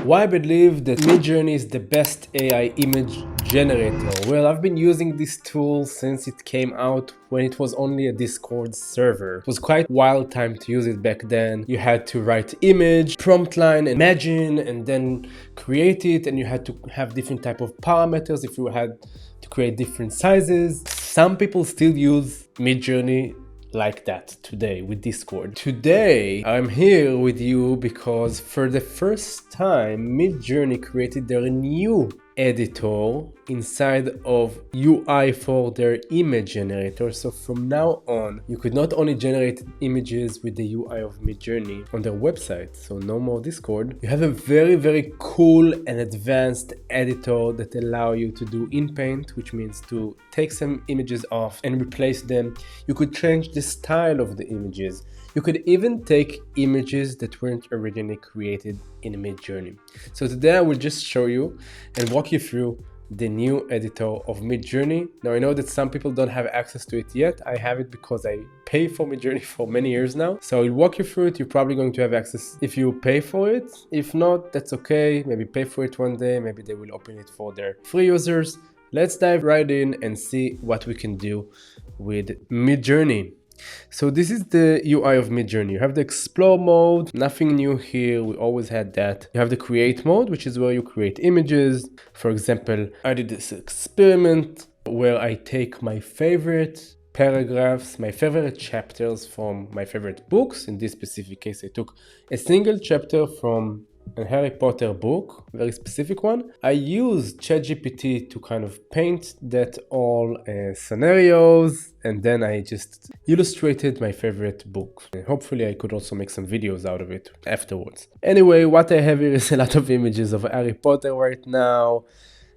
Why I believe that Midjourney is the best AI image generator? Well, I've been using this tool since it came out when it was only a Discord server. It was quite wild time to use it back then. You had to write image, prompt line, imagine, and then create it, and you had to have different type of parameters if you had to create different sizes. Some people still use Midjourney like that today with Discord. Today I'm here with you because for the first time Midjourney created their new editor inside of UI for their image generator. So from now on you could not only generate images with the UI of Midjourney on their website, so no more Discord. You have a very cool and advanced editor that allow you to do in paint, which means to take some images off and replace them. You could change the style of the images. You could even take images that weren't originally created in Midjourney. So today I will just show you and walk you through the new editor of Midjourney. Now I know that some people don't have access to it yet. I have it because I pay for Midjourney for many years now. So I'll walk you through it. You're probably going to have access if you pay for it. If not, that's okay. Maybe pay for it one day. Maybe they will open it for their free users. Let's dive right in and see what we can do with Midjourney. So this is the UI of Midjourney. You have the explore mode, nothing new here, we always had that. You have the create mode, which is where you create images. For example, I did this experiment where I take my favorite paragraphs, my favorite chapters from my favorite books. In this specific case, I took a single chapter from a Harry Potter book, very specific one. I used ChatGPT to kind of paint that all scenarios, and then I just illustrated my favorite book. And hopefully I could also make some videos out of it afterwards. Anyway, what I have here is a lot of images of Harry Potter right now,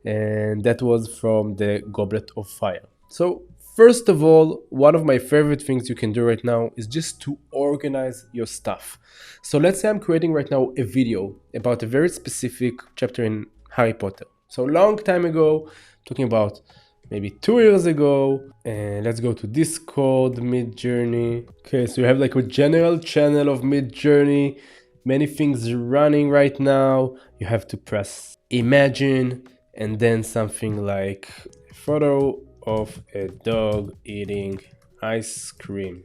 and that was from the Goblet of Fire. So first of all, one of my favorite things you can do right now is just to organize your stuff. So let's say I'm creating right now a video about a very specific chapter in Harry Potter. So long time ago, talking about maybe 2 years ago, and let's go to Discord, Midjourney. Okay, so you have like a general channel of Midjourney, many things running right now. You have to press imagine and then something like a photo of a dog eating ice cream.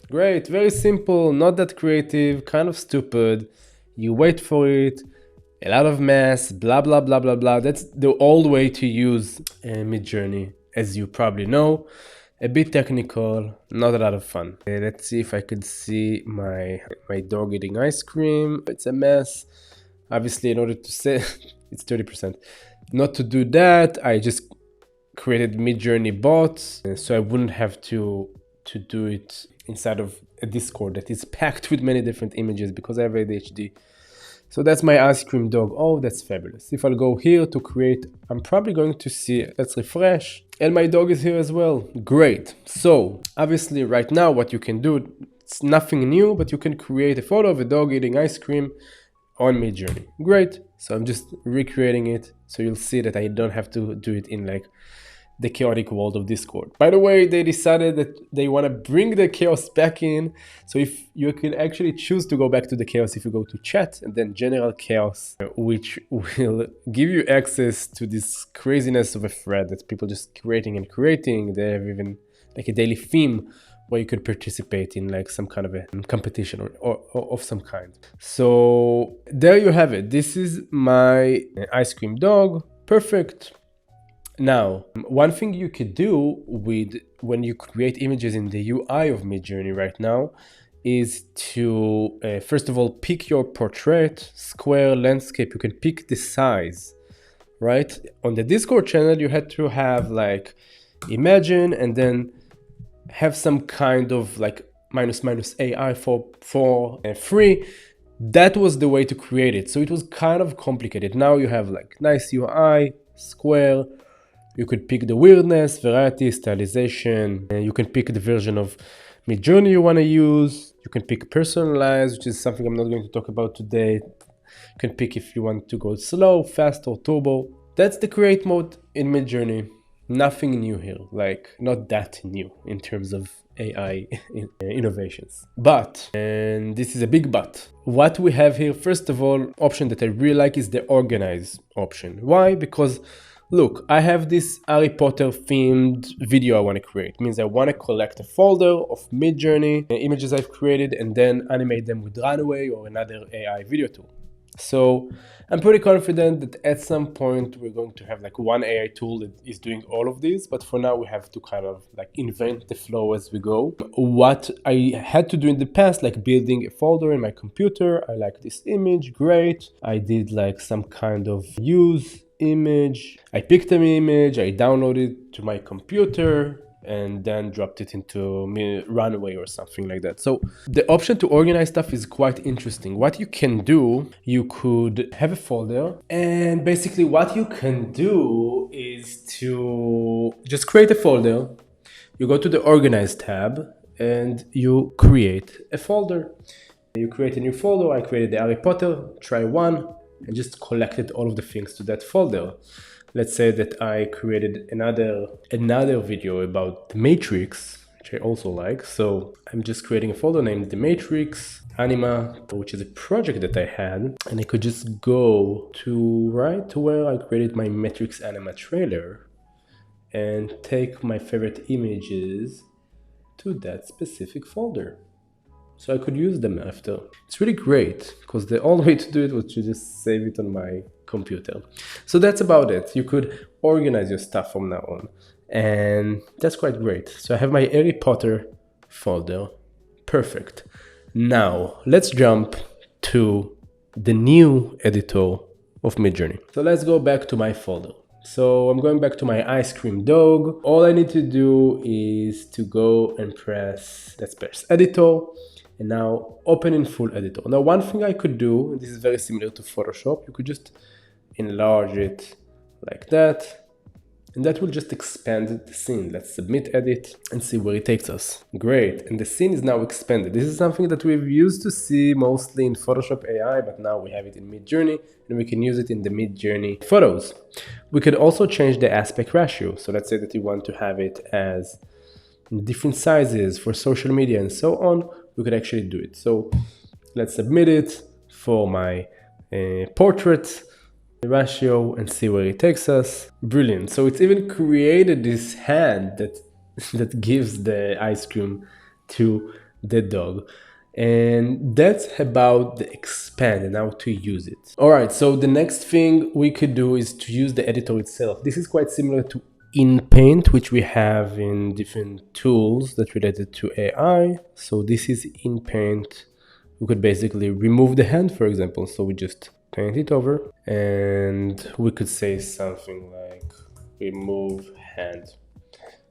Great, very simple, not that creative, kind of stupid. You wait for it, a lot of mess, blah blah blah blah blah. That's the old way to use Midjourney, as you probably know. A bit technical, not a lot of fun. Let's see if I could see my dog eating ice cream. It's a mess. Obviously, in order to say it's 30%. Not to do that, I just created Midjourney bots, so I wouldn't have to do it inside of a Discord that is packed with many different images because I have ADHD. So that's my ice cream dog. Oh, that's fabulous. If I'll go here to create, I'm probably going to see, let's refresh, and my dog is here as well. Great. So obviously right now what you can do, it's nothing new, but you can create a photo of a dog eating ice cream on Midjourney. Great. So I'm just recreating it. So you'll see that I don't have to do it in like the chaotic world of Discord. By the way, they decided that they want to bring the chaos back in. So if you can actually choose to go back to the chaos if you go to chat and then general chaos, which will give you access to this craziness of a thread that people just creating and creating. They have even like a daily theme where you could participate in like some kind of a competition or of some kind. So there you have it. This is my ice cream dog. Perfect. Now, one thing you could do with when you create images in the UI of Midjourney right now is to, first of all, pick your portrait, square, landscape. You can pick the size, right? On the Discord channel, you had to have like imagine and then have some kind of like minus AI for free. That was the way to create it. So it was kind of complicated. Now you have like nice UI, square. You could pick the weirdness, variety, stylization. You can pick the version of Midjourney you want to use. You can pick personalize, which is something I'm not going to talk about today. You can pick if you want to go slow, fast, or turbo. That's the create mode in Midjourney. Nothing new here, like not that new in terms of AI innovations. But, and this is a big but, what we have here, first of all, option that I really like is the organize option. Why? Because look, I have this Harry Potter themed video I want to create. It means I want to collect a folder of Midjourney images I've created and then animate them with Runway or another AI video tool. So I'm pretty confident that at some point we're going to have like one AI tool that is doing all of these, but for now we have to kind of like invent the flow as we go. What I had to do in the past, like building a folder in my computer, I like this image, great. I did like some kind of use image. I picked an image, I downloaded it to my computer, and then dropped it into Runway or something like that. So the option to organize stuff is quite interesting. What you can do, you could have a folder, and basically what you can do is to just create a folder. You go to the Organize tab and you create a folder. You create a new folder. I created the Harry Potter, try one, and just collected all of the things to that folder. Let's say that I created another video about the Matrix, which I also like. So I'm just creating a folder named The Matrix Anima, which is a project that I had. And I could just go to where I created my Matrix Anima trailer and take my favorite images to that specific folder. So I could use them after. It's really great because the only way to do it was to just save it on my computer. So that's about it. You could organize your stuff from now on. And that's quite great. So I have my Harry Potter folder. Perfect. Now let's jump to the new editor of Midjourney. So let's go back to my folder. So I'm going back to my ice cream dog. All I need to do is to go and let's press editor. And now open in full editor. Now one thing I could do, and this is very similar to Photoshop, you could just enlarge it like that. And that will just expand the scene. Let's submit edit and see where it takes us. Great, and the scene is now expanded. This is something that we've used to see mostly in Photoshop AI, but now we have it in Midjourney and we can use it in the Midjourney photos. We could also change the aspect ratio. So let's say that you want to have it as different sizes for social media and so on. We could actually do it. So let's submit it for my portrait ratio and see where it takes us. Brilliant. So it's even created this hand that gives the ice cream to the dog. And that's about the expand and how to use it. All right, so the next thing we could do is to use the editor itself. This is quite similar to in Paint, which we have in different tools that related to AI. So this is in Paint. We could basically remove the hand, for example. So we just paint it over and we could say something like remove hand,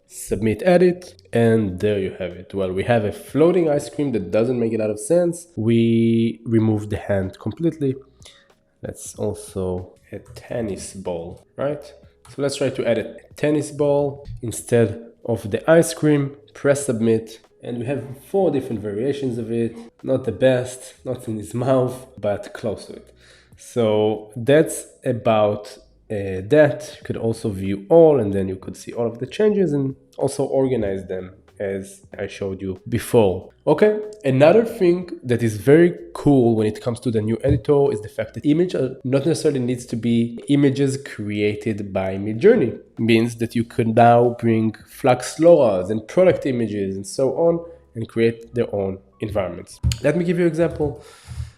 submit edit, and there you have it. Well, we have a floating ice cream that doesn't make a lot of sense. We remove the hand completely. Let's also a tennis ball, right? So let's try to add a tennis ball instead of the ice cream, press submit, and we have 4 different variations of it. Not the best, not in his mouth, but close to it. So that's about that. You could also view all, and then you could see all of the changes and also organize them as I showed you before. Okay, another thing that is very cool when it comes to the new editor is the fact that image not necessarily needs to be images created by Midjourney. It means that you could now bring flux loras and product images and so on and create their own environments. Let me give you an example.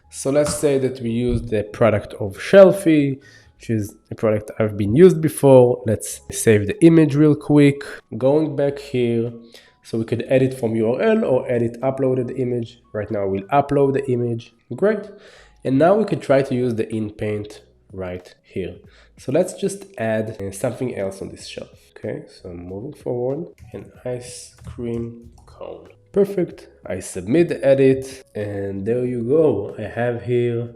So let's say that we use the product of Shelfie, which is a product I've been used before. Let's save the image real quick. Going back here, so we could edit from URL or edit uploaded image. Right now we'll upload the image. Great. And now we could try to use the in Paint right here. So let's just add something else on this shelf. Okay, so moving forward, an ice cream cone. Perfect. I submit the edit and there you go. I have here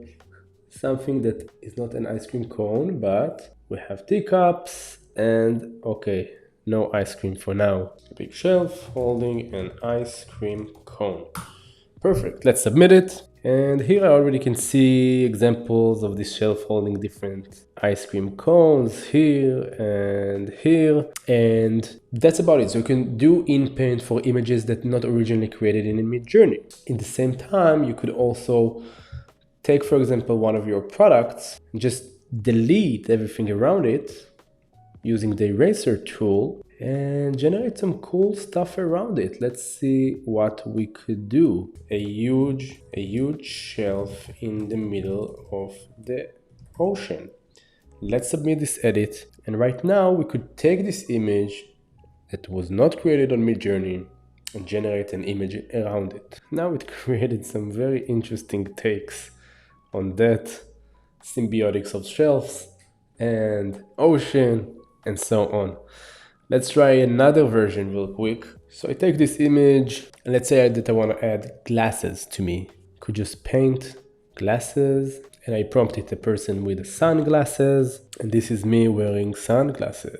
something that is not an ice cream cone, but we have teacups and okay, no ice cream for now. A big shelf holding an ice cream cone. Perfect. Let's submit it And here I already can see examples of this shelf holding different ice cream cones here and here. And that's about it. So you can do in-paint for images that not originally created in Midjourney. In the same time, you could also take, for example, one of your products and just delete everything around it using the eraser tool and generate some cool stuff around it. Let's see what we could do. A huge shelf in the middle of the ocean. Let's submit this edit. And right now we could take this image that was not created on Midjourney and generate an image around it. Now it created some very interesting takes on that symbiotics of shelves and ocean and so on. Let's try another version real quick. So I take this image and let's say that I want to add glasses to me. Could just paint glasses and I prompted a person with sunglasses, and this is me wearing sunglasses.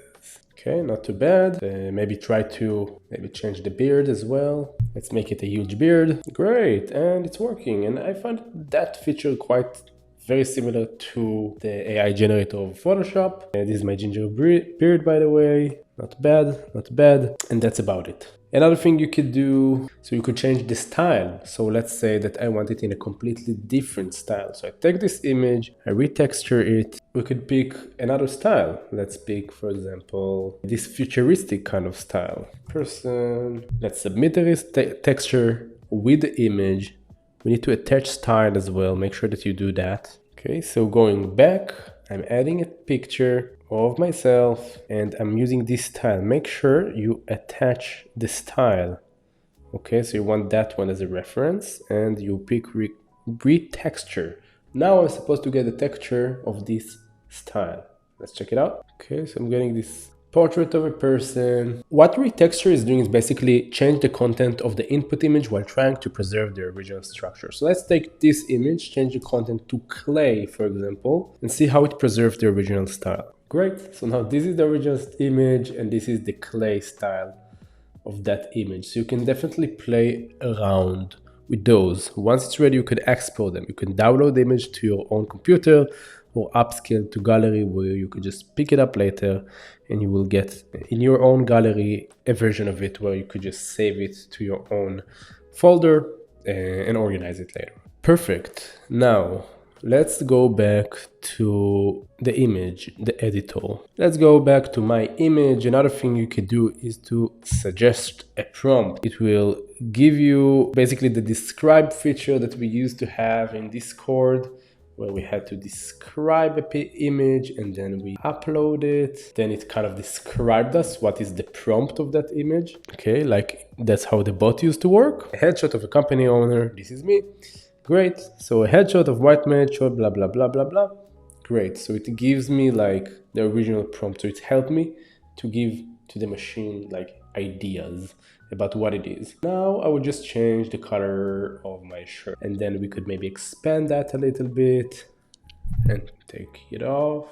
Okay, not too bad. Maybe try to change the beard as well. Let's make it a huge beard. Great, and it's working. And I find that feature quite very similar to the AI generator of Photoshop. This is my ginger beard, by the way. Not bad, not bad. And that's about it. Another thing you could do, so you could change the style. So let's say that I want it in a completely different style. So I take this image, I retexture it. We could pick another style. Let's pick, for example, this futuristic kind of style. Person, let's submit the texture with the image. We need to attach style as well. Make sure that you do that. Okay, so going back, I'm adding a picture of myself and I'm using this style. Make sure you attach the style. Okay, so you want that one as a reference and you pick retexture. Now I'm supposed to get the texture of this style. Let's check it out. Okay, so I'm getting this portrait of a person. What retexture is doing is basically change the content of the input image while trying to preserve the original structure. So let's take this image, change the content to clay, for example, and see how it preserves the original style. Great, so now this is the original image and this is the clay style of that image. So you can definitely play around with those. Once it's ready, you can export them. You can download the image to your own computer or upscale to gallery where you could just pick it up later and you will get in your own gallery a version of it where you could just save it to your own folder and organize it later. Perfect. Now let's go back to the image, the editor. Let's go back to my image. Another thing you could do is to suggest a prompt. It will give you basically the describe feature that we used to have in Discord, where we had to describe an image and then we upload it. Then it kind of described us what is the prompt of that image. Okay, like that's how the bot used to work. A headshot of a company owner, this is me. Great, so a headshot of white man, shot, blah, blah, blah, blah, blah. Great, so it gives me like the original prompt. So it helped me to give to the machine like ideas about what it is. Now I would just change the color of my shirt and then we could maybe expand that a little bit and take it off.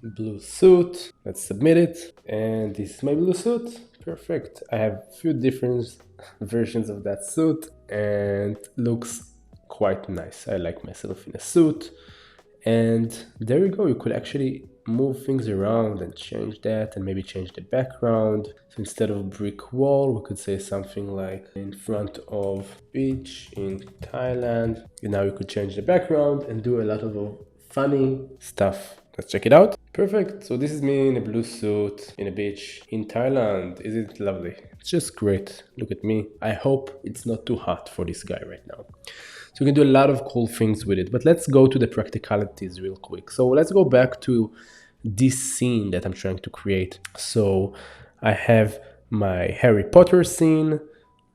Blue suit, let's submit it. And this is my blue suit. Perfect. I have a few different versions of that suit and looks quite nice. I like myself in a suit. And there you go. You could actually move things around and change that and maybe change the background. So instead of brick wall, we could say something like in front of beach in Thailand. And now you could change the background and do a lot of funny stuff. Let's check it out. Perfect. So this is me in a blue suit in a beach in Thailand. Isn't it lovely? It's just great. Look at me. I hope it's not too hot for this guy right now. So you can do a lot of cool things with it, but let's go to the practicalities real quick. So let's go back to this scene that I'm trying to create. So I have my Harry Potter scene.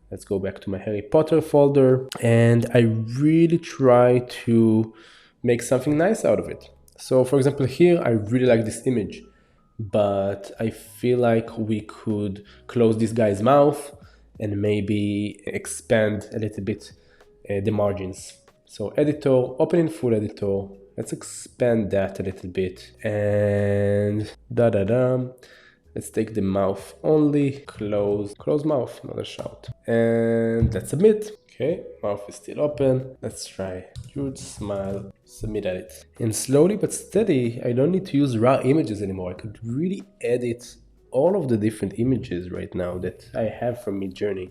Let's go back to my Harry Potter folder. And I really try to make something nice out of it. So for example, here, I really like this image, but I feel like we could close this guy's mouth and maybe expand a little bit the margins. So editor, open in full editor. Let's expand that a little bit and let's take the mouth only, close mouth, not a shout. And let's submit. Okay, mouth is still open. Let's try. Huge smile, submit edit. And slowly but steady, I don't need to use raw images anymore. I could really edit all of the different images right now that I have from Midjourney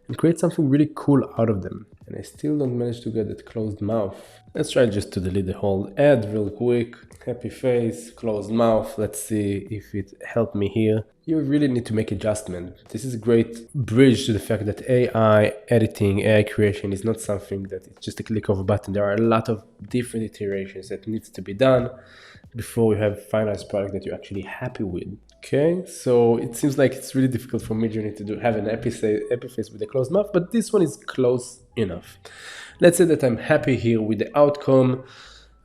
and create something really cool out of them. And I still don't manage to get that closed mouth. Let's try just to delete the whole ad real quick. Happy face, closed mouth. Let's see if it helped me here. You really need to make adjustment. This is a great bridge to the fact that AI editing, AI creation is not something that it's just a click of a button. There are a lot of different iterations that needs to be done before you have a finalized product that you're actually happy with. Okay, so it seems like it's really difficult for Midjourney to have an epi face with a closed mouth, but this one is close enough. Let's say that I'm happy here with the outcome.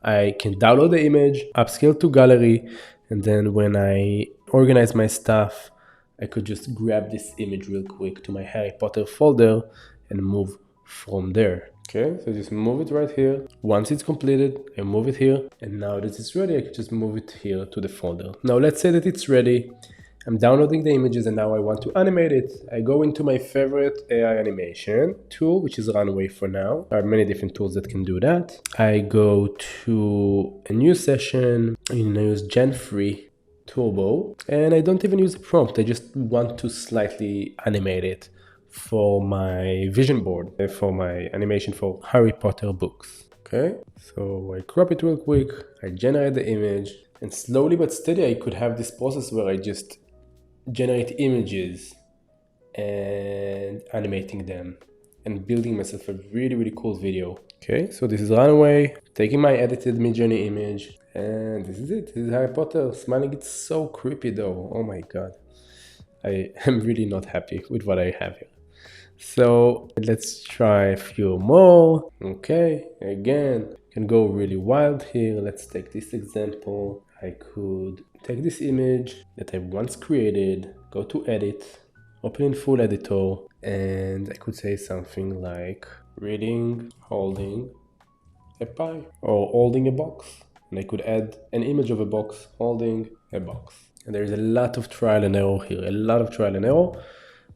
I can download the image, upscale to gallery, and then when I organize my stuff, I could just grab this image real quick to my Harry Potter folder and move from there. Okay, so just move it right here. Once it's completed, I move it here. And now that it's ready, I can just move it here to the folder. Now let's say that it's ready. I'm downloading the images and now I want to animate it. I go into my favorite AI animation tool, which is Runway for now. There are many different tools that can do that. I go to a new session and I use Gen 3 Turbo. And I don't even use a prompt. I just want to slightly animate it for my vision board, for my animation for Harry Potter books. Okay, so I crop it real quick, I generate the image, and slowly but steady I could have this process where I just generate images and animating them and building myself a really, really cool video. Okay, so this is Runway, taking my edited Midjourney image, and this is it. This is Harry Potter smiling. It's so creepy though. Oh my god. I am really not happy with what I have here. So let's try a few more. Okay, again, can go really wild here. Let's take this example. I could take this image that I once created, go to edit, open in full editor, and I could say something like reading, holding a pie, or holding a box. And I could add an image of a box holding a box. And there's a lot of trial and error here, a lot of trial and error.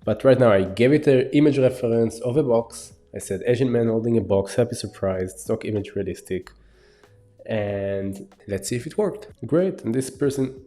But right now I gave it an image reference of a box. I said Asian man holding a box, happy surprised, stock image realistic. And let's see if it worked. Great, and this person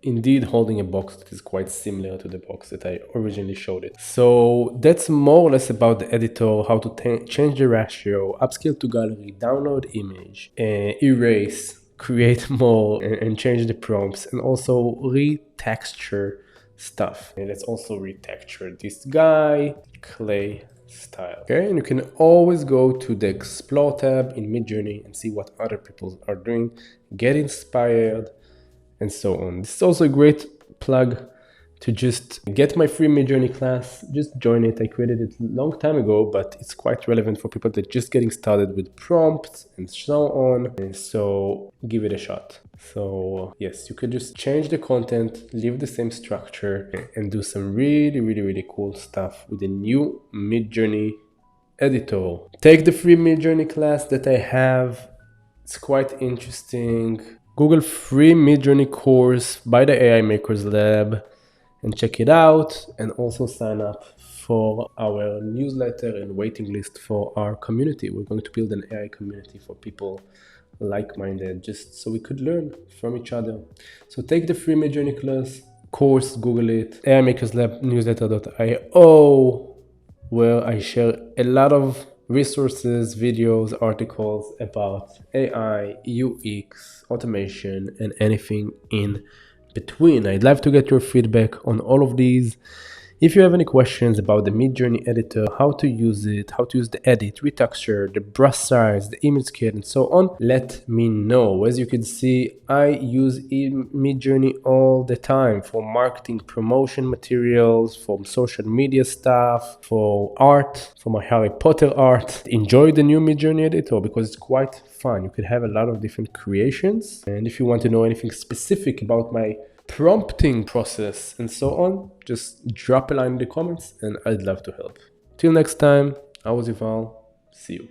indeed holding a box that is quite similar to the box that I originally showed it. So that's more or less about the editor, how to change the ratio, upscale to gallery, download image, erase, create more and change the prompts, and also retexture stuff. And let's also retexture this guy, clay style. Okay, and you can always go to the Explore tab in Midjourney and see what other people are doing, get inspired, and so on. This is also a great plug to just get my free Midjourney class. Just join it. I created it a long time ago, but it's quite relevant for people that are just getting started with prompts and so on. And so give it a shot. So yes, you could just change the content, leave the same structure, and do some really, really, really cool stuff with the new Midjourney editor. Take the free Midjourney class that I have. It's quite interesting. Google free Midjourney course by the AI Makers Lab and check it out, and also sign up for our newsletter and waiting list for our community. We're going to build an AI community for people like-minded, just so we could learn from each other. So take the free Midjourney class course, Google it, AI Makers Lab newsletter.io, where I share a lot of resources, videos, articles about AI, UX, automation, and anything in between. I'd love to get your feedback on all of these. If you have any questions about the Midjourney editor, how to use it, how to use the edit, retexture, the brush size, the image scale, and so on, let me know. As you can see, I use Midjourney all the time for marketing, promotion materials, for social media stuff, for art, for my Harry Potter art. Enjoy the new Midjourney editor because it's quite fun. You could have a lot of different creations. And if you want to know anything specific about my prompting process and so on, just drop a line in the comments and I'd love to help. Till next time, I was Yuval. See you.